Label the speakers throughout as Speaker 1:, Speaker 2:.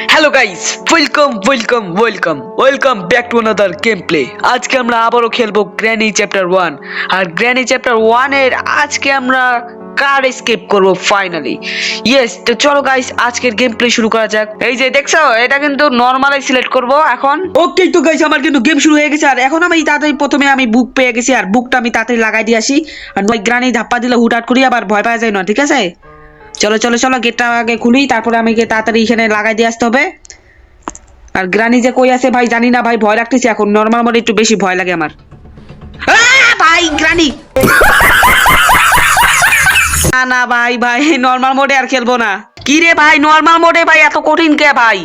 Speaker 1: Hello guys, welcome back to another game play. আজকে আমরা আবারও খেলবো গ্র্যানি চ্যাপ্টার 1। আর গ্র্যানি চ্যাপ্টার 1 এর আজকে আমরা কার এসকেপ করব ফাইনালি। ইয়েস, তো চলো গাইস আজকের গেম প্লে শুরু করা যাক। এই যে দেখছো, এটা কিন্তু নরমালি সিলেক্ট করব এখন। ওকে তো গাইস, আমার কিন্তু গেম শুরু হয়ে গেছে। আর এখন আমি তাড়াতাড়ি প্রথমে আমি বুক পেয়ে গেছি, আর বুকটা আমি তাড়াতাড়ি লাগাই দিয়ে আসি। আর নয় গ্র্যানি ধাপ্পা দিলে হুটহাট করি আবার ভয় পাওয়া যায় না, ঠিক আছে? চলো চলো চলো, গেটটা আগে খুলি, তারপরে আমি তাড়াতাড়ি এখানে লাগাই দিয়ে আসতে হবে। আর গ্রানি যে কই আছে ভাই জানি না ভাই, ভয় লাগতেছে এখন। নরমাল মোডে একটু বেশি ভয় লাগে আমার। ভাই গ্রানি, না না ভাই ভাই, নরমাল মোডে আর খেলবো না। কি রে ভাই, নরমাল মোডে ভাই এত কঠিন কে ভাই?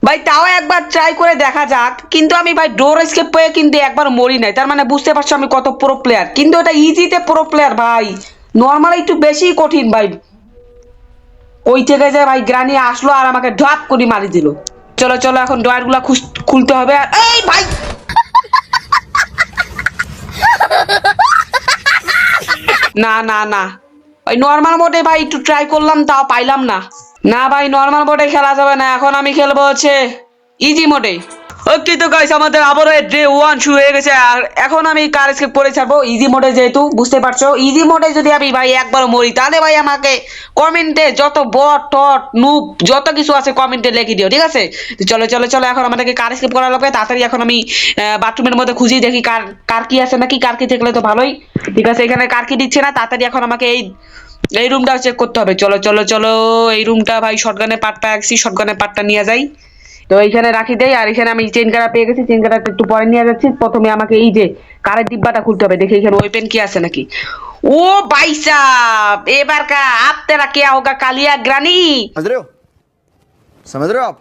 Speaker 1: ভাই তাও একবার ট্রাই করে দেখা যাক। কিন্তু আমি ভাই ডোর এসকেপ পেয়ে কিন্তু একবার মরি নাই, তার মানে বুঝতে পারছো আমি কত প্রো প্লেয়ার। কিন্তু এটা ইজিতে প্রো প্লেয়ার ভাই, নরমাল একটু বেশি কঠিন ভাই। ওই থেকে যে ভাই গ্রানি আসলো আর আমাকে ঢাপ করে মারি দিল। চলো চলো, এখন ডয়ার গুলা খুলতে হবে। আর এই ভাই, না না না, ওই নর্মাল মোডে ভাই একটু ট্রাই করলাম, তাও পাইলাম না। না ভাই, নর্মাল মোডে খেলা যাবে না, এখন আমি খেলবো হচ্ছে ইজি মোডে। ওকে তো গাইস, আমাদের আবারও ডে 1 শুরু হয়ে গেছে। আর এখন আমি কার এসকেপ করে ছাড়বো ইজি মোডে, যেহেতু বুঝতে পারছো ইজি মোডে যদি আমি ভাই একবার মরি তাহলে ভাই আমাকে কমেন্টে যত বট টট নুব যত কিছু আছে কমেন্টে লিখে দিও, ঠিক আছে? তো চলো চলো চলো, এখন আমাদেরকে কার এসকেপ করা লাগবে তাড়াতাড়ি। এখন আমি বাথরুমের মধ্যে খুঁজি দেখি কার কার কি আছে নাকি। কার কি থাকলে তো ভালোই, ঠিক আছে। এখানে কার কি দিচ্ছে না, তাড়াতাড়ি এখন আমাকে এই রুমটা চেক করতে হবে। চলো চলো চলো, এই রুমটা ভাই শটগানের পার্টটা আঁকছি, শটগানের পার্টটা নিয়ে যাই। তো এইখানে রাখি দেই। আর এখানে আমি চেইন কাটা পেয়ে গেছি, চেইন কাটাটা একটু পরে নিয়ে যাচ্ছি। প্রথমে আমাকে এই যে কারের ডিব্বাটা খুলতে হবে, দেখি এখানে ওয়েপেন কি আছে নাকি। ও ভাই সাব, এবার কা আপ তেরা কিয়া হোগা কালিয়া গ্রানি।
Speaker 2: समझ रहे हो समझ रहे हो आप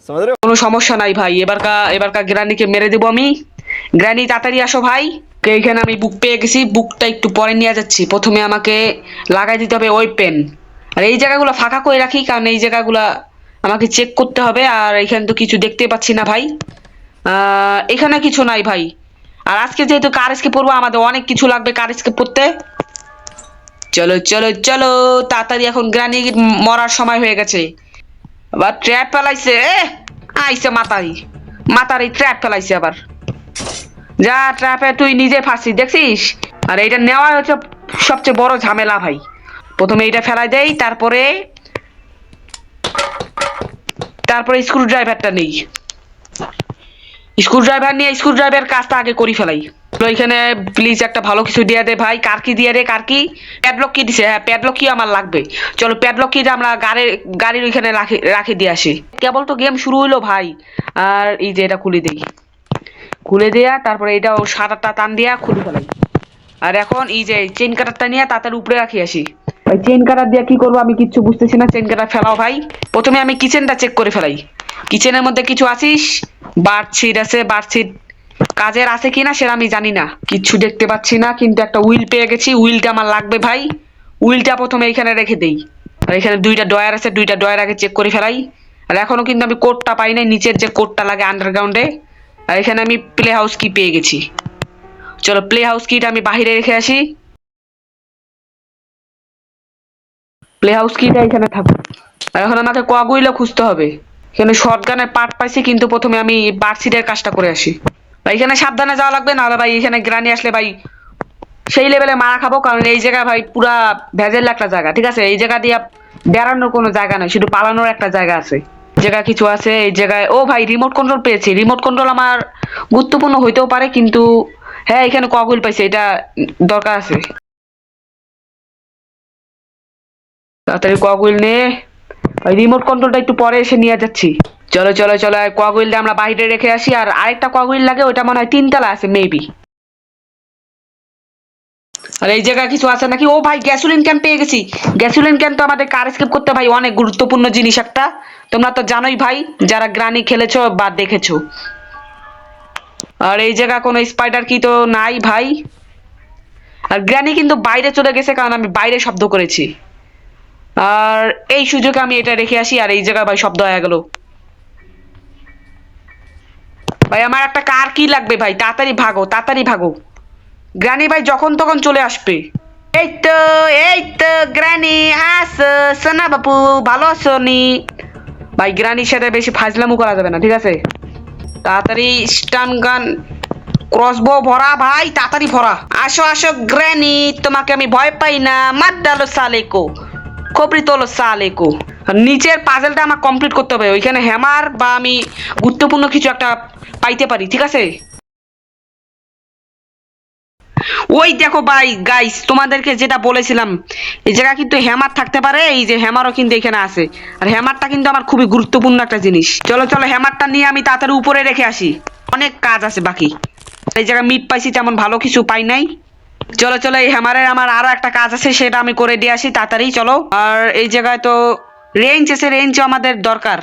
Speaker 2: समझ रहे हो।
Speaker 1: কোনো সমস্যা নাই ভাই, এবার কা গ্রানিকে মেরে দেবো আমি। গ্রানি তাড়াতাড়ি আসো ভাই। এইখানে আমি বুক পেয়ে গেছি, বুকটা একটু পরে নিয়ে যাচ্ছি। প্রথমে আমাকে লাগাই দিতে হবে ওয়েপেন। আর এই জায়গাগুলো ফাঁকা করে রাখি, কারণ এই জায়গাগুলা আমাকে চেক করতে হবে। আর এখানে তো কিছু দেখতে পাচ্ছি না ভাই, এখানে কিছু নাই ভাই। আর আজকে যেহেতু কার এসকেপ পড়বো, আমাদের অনেক কিছু লাগবে কার এসকেপ পড়তে। চলো চলো চলো তাড়াতাড়ি, এখন গ্রানি মরার সময় হয়ে গেছে। আবার ট্র্যাপ ফেলাইছে, আইসে মাতারি ট্র্যাপ ফেলাইছে আবার। যা, ট্র্যাপে তুই নিজে ফাঁসি দেখছিস। আর এইটা নেওয়া হচ্ছে সবচেয়ে বড় ঝামেলা ভাই। প্রথমে এইটা ফেলাই দেই, তারপরে স্ক্রু ড্রাইভারটা নেই। স্ক্রু ড্রাইভার নিয়ে স্ক্রু ড্রাইভার কাজটা আগে করি ফেলাই। তো এখানে প্লিজ একটা ভালো কিছু দিয়ে দে ভাই। কার কি দিয়ে রে, কার কি? প্যাডলক কি দিছে? হ্যাঁ, প্যাডলক কি আমার লাগবে। চলো প্যাডলক কিটা আমরা গাড়ির ওইখানে রাখে দিয়ে আসি। কেবল তো গেম শুরু হইলো ভাই। আর এই যে এটা খুলে দেয়া, তারপরে এটাও সাদাটা টান দিয়া খুলে ফেলাই। আর এখন এই যে চেইন কাটারটা নিয়ে তাড়াতাড়ি উপরে রাখি আসি। ভাই চেইন কাটার দিয়ে কি করবো আমি কিচ্ছু বুঝতেছি না। চেইন কাটার ফেলাও ভাই। প্রথমে আমি কিচেনটা চেক করে ফেলাই। কিচেনের মধ্যে কিছু আছিস? বার্ডশিট আছে, বার্ডশিট কাজের আছে কিনা সেটা আমি জানি না, কিচ্ছু দেখতে পাচ্ছি না। কিন্তু একটা উইল পেয়ে গেছি, উইলটা আমার লাগবে ভাই। উইলটা প্রথমে এখানে রেখে দেই। আর এখানে দুইটা ডয়ার আছে, দুইটা ডয়ার আগে চেক করে ফেলাই। আর এখনো কিন্তু আমি কোডটা পাই নাই, নিচের যে কোডটা লাগে আন্ডারগ্রাউন্ডে। আর এখানে আমি প্লে হাউস কি পেয়ে গেছি। চলো প্লে হাউস কিটা আমি বাহিরে রেখে আসি। প্লে হাউস কিটা এখানে থাকুক। আর এখন আমাকে কোয়াগুইলা খুঁজতে হবে। এখানে শটগানের পার্ট পাইছি, কিন্তু প্রথমে আমি বার্ডশিটের কাজটা করে আসি। ভাই এখানে সাবধানে যাওয়া লাগবে, নাহলে ভাই এখানে গ্রানি আসলে ভাই সেই লেভেলে মারা খাবো। কারণ এই জায়গায় ভাই পুরা ভেজেল একটা জায়গা, ঠিক আছে? এই জায়গা দিয়ে বেড়ানোর কোনো জায়গা নয়, শুধু পালানোর একটা জায়গা আছে। জায়গা কিছু আছে এই জায়গায়। ও ভাই, রিমোট কন্ট্রোল পেয়েছি। রিমোট কন্ট্রোল আমার গুরুত্বপূর্ণ হইতেও পারে, কিন্তু হ্যাঁ এখানে কগুইল পাইছে, এটা দরকার আছে। তাড়াতাড়ি কগুইল নে, ওই রিমোট কন্ট্রোলটা একটু পরে এসে নিয়ে যাচ্ছি। চলো চলো চলো, কগুইলটা আমরা বাইরে রেখে আসি। আর আরেকটা কগুইল লাগে, ওইটা মনে হয় 3 তলা আছে মেবি। আর এই জায়গায় কিছু আছে নাকি? ও ভাই, গ্যাসোলিন ক্যান পেয়ে গেছি। গ্যাসোলিন ক্যান তো আমাদের কার এসকেপ করতে ভাই অনেক গুরুত্বপূর্ণ জিনিস একটা। তোমরা তো জানোই ভাই, যারা গ্রানি খেলেছো বা দেখেছো। আর এই জায়গা কোনো স্পাইডার কি তো নাই ভাই। আর গ্রানি কিন্তু বাইরে চলে গেছে, কারণ আমি বাইরে শব্দ করেছি। আর এই সুযোগে আমি এটা রেখে আসি। আর এই জায়গায় ভাই শব্দ হয়ে গেল। ভাই আমার একটা কার কি লাগবে ভাই, তাড়াতাড়ি ভাগো তাড়াতাড়ি ভাগো। গ্রানি ভাই যখন তখন চলে আসবে। এই তো গ্রানি আস, সোনা বাপু ভালো আছো নি? ভাই গ্রানির সাথে বেশি ফাজলামু করা যাবে না, ঠিক আছে? তাড়াতাড়ি স্টান গান ক্রসবো ভরা ভাই, তাড়াতাড়ি ভরা। আসো আসো গ্র্যানি, তোমাকে আমি ভয় পাই না। মাদ্দালো সালেকো, খবরি তোলো সালেকো। নিচের পাজেলটা আমার কমপ্লিট করতে হবে, ওইখানে হ্যামার বা আমি গুরুত্বপূর্ণ কিছু একটা পাইতে পারি, ঠিক আছে? ওই দেখো ভাই গাইস, তোমাদেরকে যেটা বলেছিলাম, এই জায়গা কিন্তু হ্যামার থাকতে পারে। এই যে হ্যামারও কিন্তু এখানে আছে, আর হ্যামারটা কিন্তু আমার খুবই গুরুত্বপূর্ণ একটা জিনিস। চলো চলো হ্যামারটা নিয়ে আমি তাড়াতাড়ি উপরে রেখে আসি, অনেক কাজ আছে বাকি। এই জায়গায় মিট পাইছি, তেমন ভালো কিছু পাই নাই। চলো চলো, এই হ্যামারের আমার আরো একটা কাজ আছে, সেটা আমি করে দিয়ে আসি তাড়াতাড়ি, চলো। আর এই জায়গায় তো রেঞ্জ আছে, রেঞ্জও আমাদের দরকার।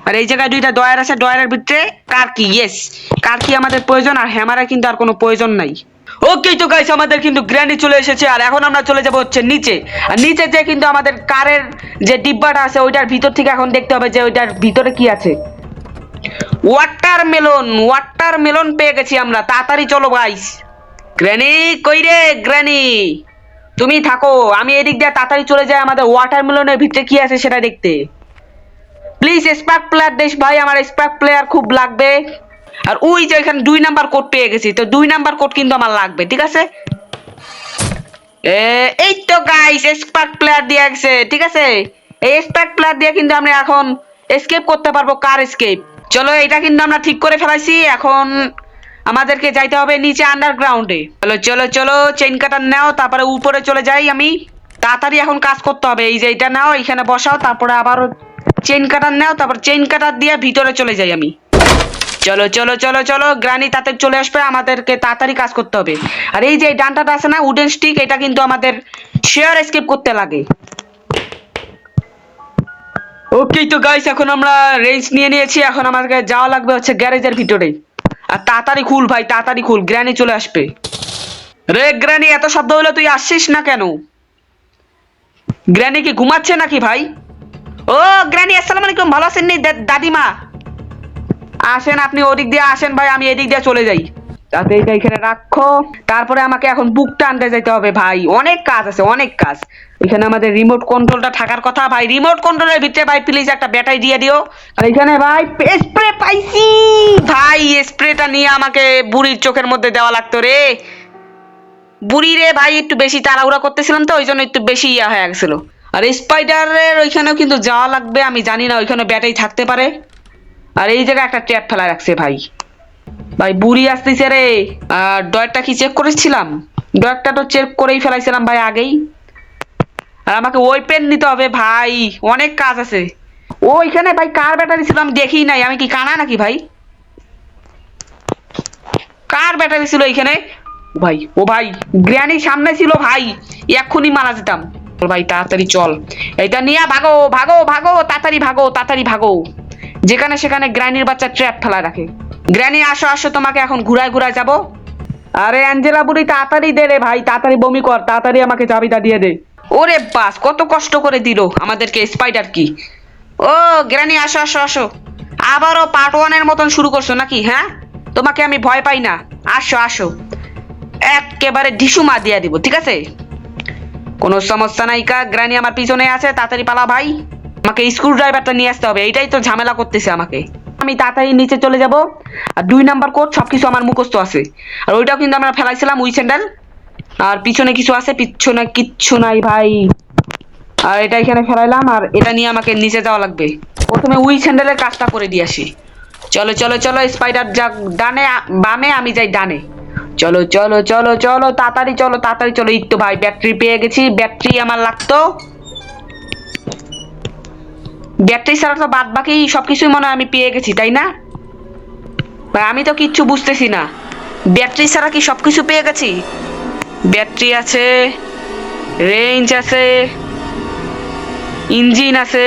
Speaker 1: আর এই জায়গায় দুইটা ডয়ার আছে, ডয়ারের ভিতরে কারকি, ইয়েস কারকি আমাদের প্রয়োজন, আর হ্যামারের কিন্তু আর কোনো প্রয়োজন নাই। ওকে তো গাইস, আমাদের কিন্তু গ্র্যান্ডি চলে এসেছে, আর এখন আমরা চলে যাব হচ্ছে নিচে। আর নিচে যে কিন্তু আমাদের কারের যে ডিব্বাটা আছে, ওইটার ভিতর থেকে এখন দেখতে হবে যে ওইটার ভিতরে কি আছে। ওয়াটারমেলন, ওয়াটারমেলন পেয়ে গেছি আমরা, তাড়াতাড়ি চলো গাইস। গ্র্যানি কই রে গ্র্যানি, তুমি থাকো, আমি এদিক দিয়ে তাড়াতাড়ি চলে যাই আমাদের ওয়াটারমেলনের ভিতরে কি আছে সেটা দেখতে। প্লিজ স্পার্ক প্লেয়ার দেশ ভাই, আমার স্পার্ক প্লেয়ার খুব লাগবে। আর ওই যে এখানে 2 নাম্বার কোড পেয়ে গেছি, তো 2 নাম্বার কোড কিন্তু আমার লাগবে, ঠিক আছে? এই তো গাইস, স্পার্ক প্লেয়ার দিয়ে গেছে, ঠিক আছে? এই স্পার্ক প্লেয়ার দিয়ে কিন্তু আমরা এখন এসকেপ করতে পারবো, কার এসকেপ। চলো, এটা কিন্তু আমরা ঠিক করে ফেলাইছি। এখন আমাদেরকে যাইতে হবে নিচে আন্ডারগ্রাউন্ডে। চলো চলো চলো, চেইন কাটার নাও, তারপরে উপরে চলে যাই আমি। তাড়াতাড়ি এখন কাজ করতে হবে। এই যে এটা নাও, এখানে বসাও, তারপরে আবারও চেইন কাটার নাও, তারপর চেইন কাটার দিয়ে ভিতরে চলে যাই আমি। চলো চলো চলো চলো, গ্রানি তাতে চলে আসবে, আমাদেরকে তাড়াতাড়ি কাজ করতে হবে। আর এই যে ডান্টাটা আছে না, উডেন স্টিক, এটা কিন্তু আমাদের শেয়ার এসকেপ করতে লাগে। ওকে তো গাইস, এখন আমরা রেঞ্জ নিয়ে নিয়েছি, এখন আমাদেরকে যাওয়া লাগবে হচ্ছে গ্যারেজের ভিতরে। আর তাড়াতাড়ি খুল ভাই, তাড়াতাড়ি খুল, গ্রানি চলে আসবে। রে গ্রানি, এত শব্দ হলো, তুই আসছিস না কেন? গ্রানি কি ঘুমাচ্ছে নাকি ভাই? ও গ্রানি, আসসালামু আলাইকুম, ভালো আছেন নি দাদিমা? আসেন, আপনি ওদিক দিয়ে আসেন ভাই, আমি এদিক দিয়ে চলে যাই। তাতে এটা এখানে রাখো, তারপরে আমাকে এখন বুকটা আনতে যেতে হবে ভাই, অনেক কাজ আছে, অনেক কাজ। এখানে আমাদের রিমোট কন্ট্রোলটা থাকার কথা ভাই, রিমোট কন্ট্রোলের ভিতরে ভাই প্লিজ একটা ব্যাটারি দিয়ে দিও। আর এখানে ভাই স্প্রে পাইছি ভাই, স্প্রেটা নিয়ে আমাকে বুড়ির চোখের মধ্যে দেওয়া লাগতো রে। বুড়ি রে ভাই, একটু বেশি তাড়াহুড়া করতেছিলাম তো, ওই জন্য একটু বেশি ইয়া হয়ে গেছিল। আর স্পাইডারের ওইখানেও কিন্তু যাওয়া লাগবে, আমি জানি না ওইখানে ব্যাটারি থাকতে পারে। আর এই জায়গায় একটা ট্র্যাপ ফেলা রাখছে ভাই। ভাই বুড়ি আসতেছে রে। আর ডয়ারটা কি চেক করেছিলাম? ডয়ারটা তো চেক করেই ফেলাইছিলাম ভাই আগেই। আর আমাকে ওই পেন নিতে হবে ভাই, অনেক কাজ আছে। ও এখানে ভাই কার ব্যাটারি ছিল আমি দেখি নাই, আমি কি কানা নাকি ভাই? কার ব্যাটারি ছিল এখানে ভাই? ও ভাই, গ্র্যানির সামনে ছিল ভাই, এক্ষুনি মারা যেতাম। চল ভাই তাড়াতাড়ি চল, এটা নিয়ে ভাগো ভাগো ভাগো, তাড়াতাড়ি ভাগো, তাড়াতাড়ি ভাগো। যেখানে সেখানে গ্র্যানির বাচ্চা ট্র্যাপ ফেলা রাখে। গ্র্যানি আসো আসো, তোমাকে এখন ঘুরায় ঘুরায় যাবো। আরে অ্যাঞ্জেলা বুড়ি, তাড়াতাড়ি দে রে ভাই, তাড়াতাড়ি বমি কর, তাড়াতাড়ি আমাকে চাবিটা দিয়ে দে। ওরে বাস, কত কষ্ট করে দিল আমাদেরকে স্পাইডার কি। ও গ্র্যানি আসো আসো আসো, আবারও পার্ট 1-এর মতন শুরু করছো নাকি? হ্যাঁ, তোমাকে আমি ভয় পাই না, আসো আসো, একেবারে ঢিসুমা দিয়ে দিব, ঠিক আছে? কোনো সমস্যা নাই কা, গ্র্যানি আমার পিছনে আছে, তাড়াতাড়ি পালা ভাই। আমাকে স্ক্রু ড্রাইভারটা নিয়ে আসতে হবে, এটাই তো ঝামেলা করতেছে আমাকে। আমি তাড়াতাড়ি নিচে চলে যাব। আর 2 নাম্বার কোড সবকিছু আমার মুখস্থ আছে। আর ওইটাও কিন্তু আমরা ফেলাইছিলাম, উই স্যান্ডেল। আর পিছনে কিছু আছে, পিছনে কিচ্ছু নাই ভাই। আর এটা এখানে ফেলাইলাম, আর এটা নিয়ে আমাকে নিচে যাওয়া লাগবে। প্রথমে উই স্যান্ডেলের কাজটা করে দিয়ে আসি। চলো চলো চলো, স্পাইডার যাক ডানে, বামে, আমি যাই ডানে। চলো চলো চলো চলো, তাড়াতাড়ি চলো, তাড়াতাড়ি চলো। এই তো ভাই ব্যাটারি পেয়ে গেছি, ব্যাটারি আমার লাগতো। ব্যাটারি ছাড়া তো বাদ বাকি সবকিছুই মনে হয় আমি পেয়ে গেছি, তাই না ভাই? আমি তো কিচ্ছু বুঝতেছি না, ব্যাটারি ছাড়া কি সবকিছু পেয়ে গেছি? ব্যাটারি আছে, রেঞ্জ আছে, ইঞ্জিন আছে,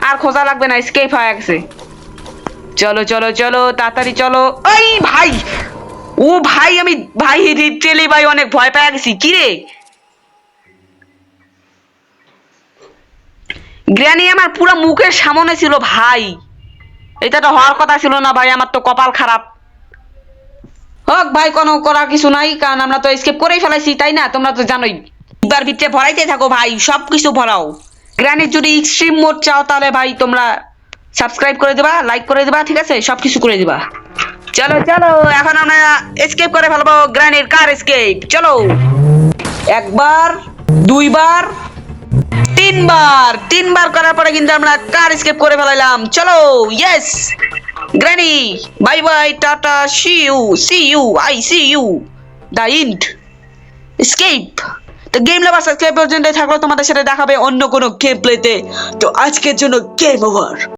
Speaker 1: আর খোঁজা লাগবে না, স্কেপ হয়ে গেছে। চলো চলো চলো, তাড়াতাড়ি চলো। এই ভাই, ও ভাই, আমি ভাই লিটারালি ভাই অনেক ভয় পেয়ে গেছি। কি রে, গ্র্যানি আমার পুরো মুখের সামনে ছিল ভাই, এটা তো হওয়ার কথা ছিল না ভাই, আমার তো কপাল খারাপ। হোক ভাই, কোনো করার কিছু নাই, কারণ আমরা তো এসকেপ করেই ফেলাইছি, তাই না? তোমরা তো জানোই। এবার ভিতরে ভরাইতে থাকো ভাই, সবকিছু ভরাও। গ্র্যানির যদি এক্সট্রিম মোড চাও তাহলে ভাই তোমরা সাবস্ক্রাইব করে দিবা, লাইক করে দিবা, ঠিক আছে, সবকিছু করে দিবা। চলো চলো এখন আমরা এসকেপ করে ফেলবো গ্র্যানির কার এসকেপ। চলো, একবার, দুইবার, তিনবার করার পরে কিন্তু আমরা কার এসকেপ করে ফেলাইলাম। চলো, yes granny, bye bye, tata, see you, I see you, the end, escape. তো গেম লাভার্স আজকে পর্যন্ত থাকলো, তোমাদের সাথে দেখাবে অন্য কোনো গেম প্লেতে। তো আজকের জন্য গেম ওভার।